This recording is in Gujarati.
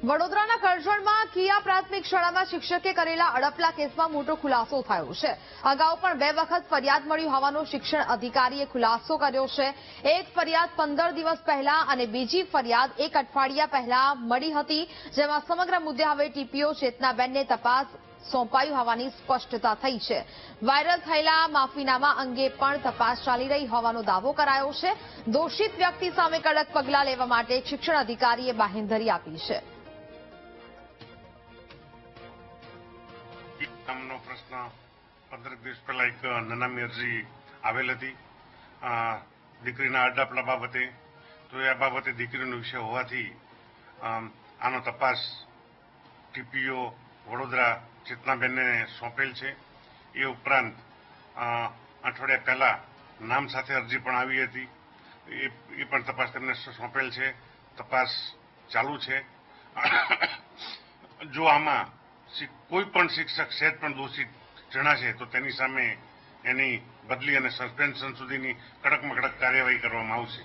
વડોદરાના કરજણમાં કિયા પ્રાથમિક શાળામાં શિક્ષકે કરેલા અડપલા કેસમાં મોટો ખુલાસો થયો છે. અગાઉ પણ 2 વખત ફરિયાદ મળી હોવાનો શિક્ષણ અધિકારીએ ખુલાસો કર્યો છે. એક ફરિયાદ 15 દિવસ પહેલા અને બીજી ફરિયાદ 1 અઠવાડિયા પહેલા મળી હતી, જેમાં સમગ્ર મુદ્દે હવે ટીપીઓ ચેતનાબેનને તપાસ સોંપાયું હોવાની સ્પષ્ટતા થઈ છે. વાયરલ થયેલા માફીનામા અંગે પણ તપાસ ચાલી રહી હોવાનો દાવો કરાયો છે. દોષિત વ્યક્તિ સામે કડક પગલાં લેવા માટે શિક્ષણ અધિકારીએ બાહેંધરી આપી છે. નામનો પ્રશ્ન 15 દિવસ પહેલા એક નનામી અરજી આવેલ હતી દીકરીના અડપલા બાબતે. તો એ બાબતે દીકરીનો વિષય હોવાથી આનો તપાસ ટીપીઓ વડોદરા ચેતનાબેનને સોંપેલ છે. એ ઉપરાંત અઠવાડિયા પહેલા નામ સાથે અરજી પણ આવી હતી. એ પણ તપાસ તેમને સોંપેલ છે. તપાસ ચાલુ છે. જો આમાં કોઈ પણ શિક્ષક સહેજ પણ દોષિત જણાશે તો તેની સામે એની બદલી અને સસ્પેન્શન સુધીની કડકમાં કડક કાર્યવાહી કરવામાં આવશે.